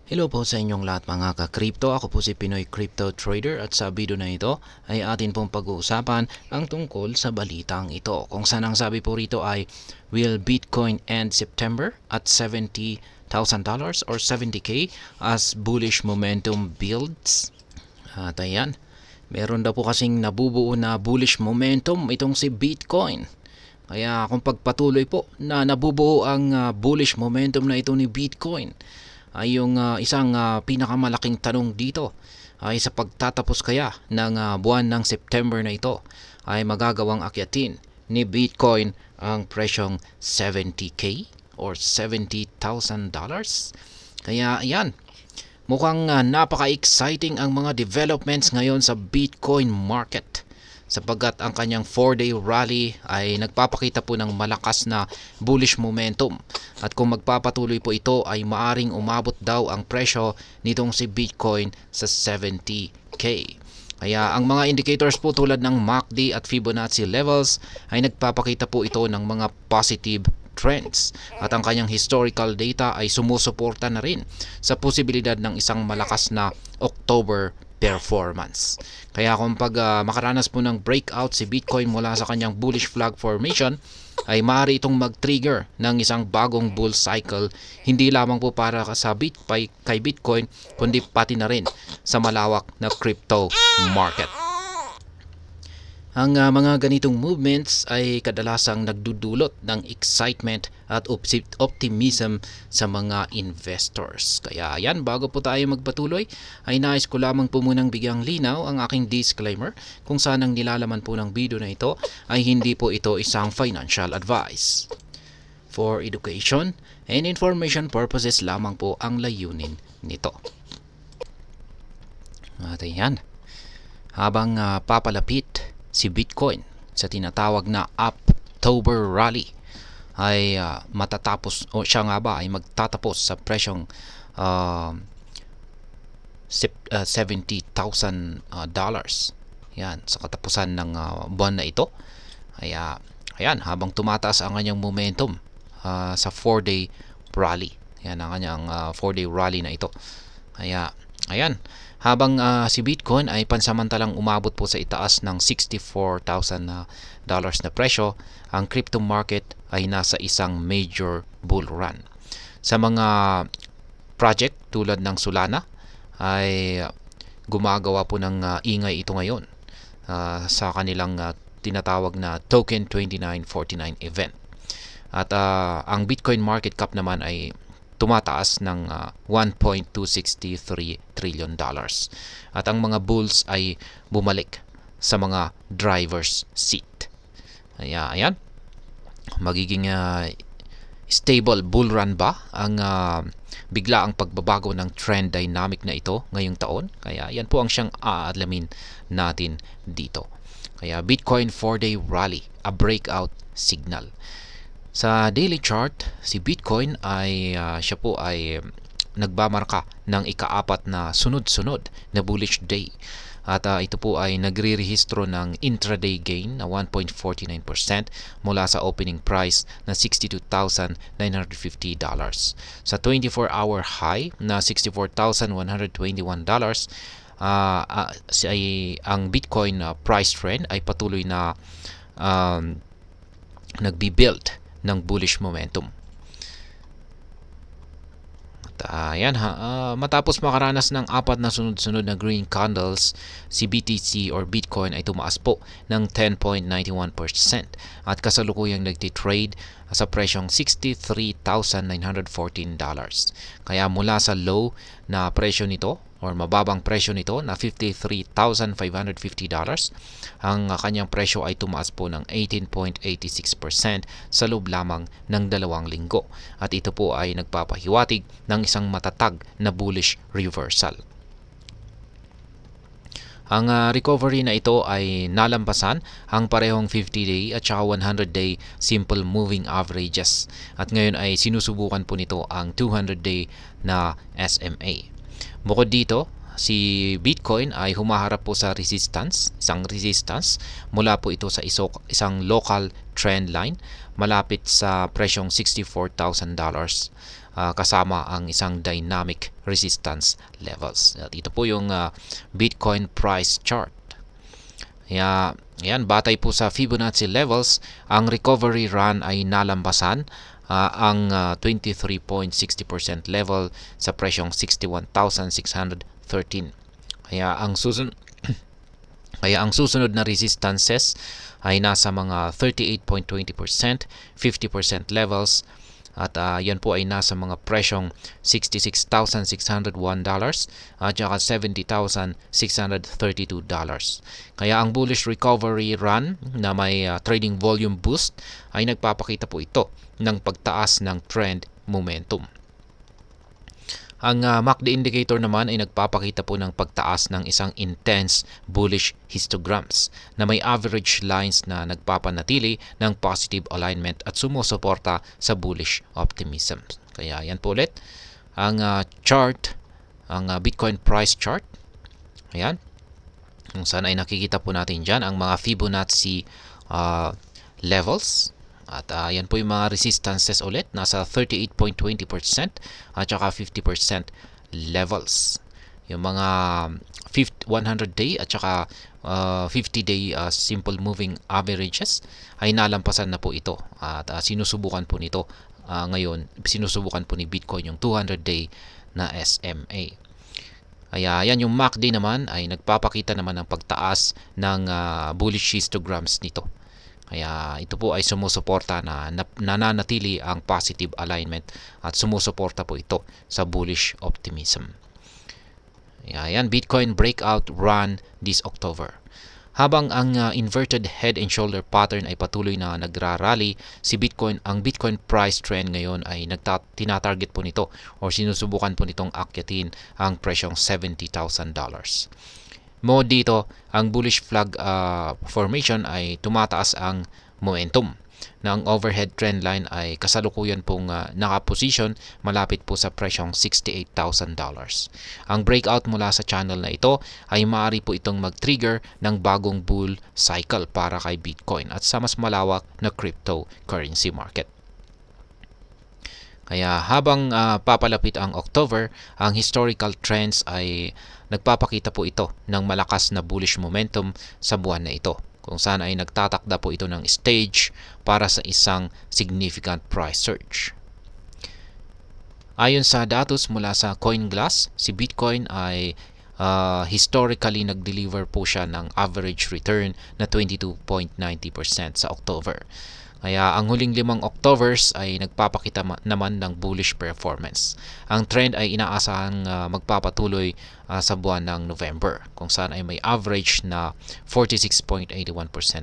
Hello po sa inyong lahat mga ka-crypto. Ako po si Pinoy Crypto Trader at sa video na ito ay atin pong pag-uusapan ang tungkol sa balitang ito. Kung saan ang sabi po rito ay, will Bitcoin end September at $70,000 or 70K as bullish momentum builds? At ayan, meron daw po kasing nabubuo na bullish momentum itong si Bitcoin. Kaya kung pagpatuloy po na nabubuo ang bullish momentum na ito ni Bitcoin, ay yung isang pinakamalaking tanong dito ay sa pagtatapos kaya ng buwan ng September na ito ay magagawang akyatin ni Bitcoin ang presyong 70K or $70,000. Kaya yan, mukhang napaka-exciting ang mga developments ngayon sa Bitcoin market, sapagkat ang kanyang 4-day rally ay nagpapakita po ng malakas na bullish momentum. At kung magpapatuloy po ito ay maaring umabot daw ang presyo nitong si Bitcoin sa 70K. Kaya ang mga indicators po tulad ng MACD at Fibonacci levels ay nagpapakita po ito ng mga positive trends. At ang kanyang historical data ay sumusuporta na rin sa posibilidad ng isang malakas na October performance. Kaya kung makaranas po ng breakout si Bitcoin mula sa kanyang bullish flag formation, ay maaari itong mag-trigger ng isang bagong bull cycle, hindi lamang po para kay Bitcoin, kundi pati na rin sa malawak na crypto market. Ang mga ganitong movements ay kadalasang nagdudulot ng excitement at optimism sa mga investors. Kaya yan, bago po tayo magpatuloy, ay nais ko lamang po munang bigyang linaw ang aking disclaimer kung saan ang nilalaman po ng video na ito ay hindi po ito isang financial advice. For education and information purposes lamang po ang layunin nito. At yan, habang papalapit si Bitcoin sa tinatawag na October rally ay matatapos o siya nga ba ay magtatapos sa presyong $70,000 yan sa katapusan ng buwan na ito. Ayan, habang tumataas ang kanyang momentum sa 4-day rally, yan ang kanyang 4-day rally na ito. Ayan, habang si Bitcoin ay pansamantalang umabot po sa itaas ng $64,000 na presyo, ang crypto market ay nasa isang major bull run. Sa mga project tulad ng Solana ay gumagawa po ng ingay ito ngayon sa kanilang tinatawag na Token 2949 event. At ang Bitcoin market cap naman ay tumataas ng $1.263 trillion. At ang mga bulls ay bumalik sa mga driver's seat. Ayan. Magiging stable bull run ba ang bigla ang pagbabago ng trend dynamic na ito ngayong taon? Kaya yan po ang siyang aalamin natin dito. Kaya Bitcoin 4-day rally, a breakout signal. Sa daily chart, si Bitcoin ay siya po ay nagbamarka ng ika-4 na sunod-sunod na bullish day. At ito po ay nagre-rehistro ng intraday gain na 1.49% mula sa opening price na $62,950. Sa 24-hour high na $64,121, ang Bitcoin price trend ay patuloy na nagbi-build ng bullish momentum. At matapos makaranas ng 4 na sunod-sunod na green candles, si BTC or Bitcoin ay tumaas po ng 10.91% at kasalukuyang nagtitrade sa presyong $63,914. Kaya mula sa low na presyo nito or mababang presyo nito na $53,550, ang kanyang presyo ay tumaas po ng 18.86% sa loob lamang ng 2 linggo. At ito po ay nagpapahiwatig ng isang matatag na bullish reversal. Ang recovery na ito ay nalampasan ang parehong 50-day at saka 100-day simple moving averages. At ngayon ay sinusubukan po nito ang 200-day na SMA. Bukod dito, si Bitcoin ay humaharap po sa isang resistance mula po ito sa isang local trend line malapit sa presyong $64,000. kasama ang isang dynamic resistance levels. At ito po yung Bitcoin price chart. Yan, batay po sa Fibonacci levels, ang recovery run ay nalampasan ang 23.60% level sa presyong 61,613. Kaya ang susunod na resistances ay nasa mga 38.20%, 50% levels, at yan po ay nasa mga presyong $66,601 at saka $70,632. Kaya ang bullish recovery run na may trading volume boost ay nagpapakita po ito ng pagtaas ng trend momentum. Ang MACD indicator naman ay nagpapakita po ng pagtaas ng isang intense bullish histograms na may average lines na nagpapanatili ng positive alignment at sumusuporta sa bullish optimism. Kaya yan po ulit ang chart, ang Bitcoin price chart. Ayan. Kung saan ay nakikita po natin dyan ang mga Fibonacci levels. At yan po yung mga resistances ulit, nasa 38.20% at saka 50% levels. Yung mga 100-day at saka 50-day simple moving averages ay nalampasan na po ito. At sinusubukan po nito ngayon, sinusubukan po ni Bitcoin yung 200-day na SMA. Kaya yan yung MACD naman ay nagpapakita naman ng pagtaas ng bullish histograms nito. Kaya ito po ay sumusuporta na nananatili ang positive alignment at sumusuporta po ito sa bullish optimism. Yan, Bitcoin breakout run this October. Habang ang inverted head and shoulder pattern ay patuloy na nagrarally, ang Bitcoin price trend ngayon ay tinatarget po nito o sinusubukan po nitong akyatin ang presyong $70,000. Mo dito, ang bullish flag formation ay tumataas ang momentum na ang overhead trend line ay kasalukuyan pong nakaposisyon malapit po sa presyong $68,000. Ang breakout mula sa channel na ito ay maaari po itong mag-trigger ng bagong bull cycle para kay Bitcoin at sa mas malawak na cryptocurrency market. Kaya habang papalapit ang October, ang historical trends ay nagpapakita po ito ng malakas na bullish momentum sa buwan na ito, kung saan ay nagtatakda po ito ng stage para sa isang significant price surge. Ayon sa datos mula sa CoinGlass, si Bitcoin ay historically nag-deliver po siya ng average return na 22.90% sa October. Kaya ang huling 5 Octobers ay nagpapakita naman ng bullish performance. Ang trend ay inaasahang magpapatuloy sa buwan ng November, kung saan ay may average na 46.81%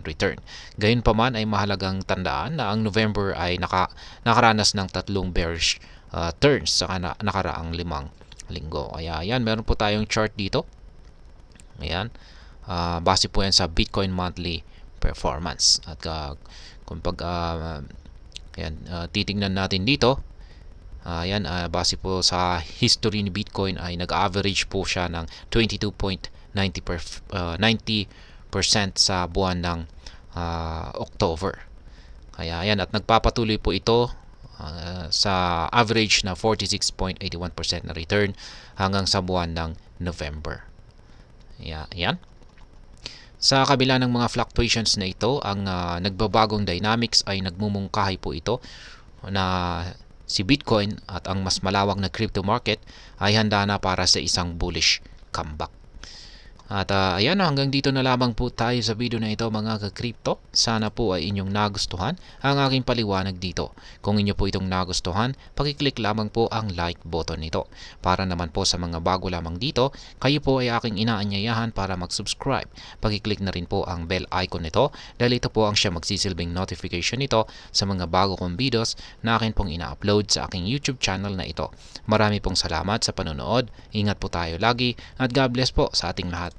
return. Gayunpaman ay mahalagang tandaan na ang November ay nakaranas ng 3 bearish turns sa nakaraang 5 linggo. Kaya yan, meron po tayong chart dito. Ayan. Base po yan sa Bitcoin monthly performance. At kung titingnan natin dito, base po sa history ni Bitcoin ay nag-average po siya ng 22.90% sa buwan ng October. Kaya yan, at nagpapatuloy po ito sa average na 46.81% na return hanggang sa buwan ng November. Yan. Sa kabila ng mga fluctuations na ito, ang nagbabagong dynamics ay nagmumungkahi po ito na si Bitcoin at ang mas malawak na crypto market ay handa na para sa isang bullish comeback. At ayan, hanggang dito na lamang po tayo sa video na ito mga ka-crypto. Sana po ay inyong nagustuhan ang aking paliwanag dito. Kung inyo po itong nagustuhan, pakiclick lamang po ang like button nito. Para naman po sa mga bago lamang dito, kayo po ay aking inaanyayahan para mag-subscribe. Pakiclick na rin po ang bell icon nito dahil ito po ang siya magsisilbing notification nito sa mga bago kong videos na akin pong ina-upload sa aking YouTube channel na ito. Marami pong salamat sa panonood. Ingat po tayo lagi at God bless po sa ating lahat.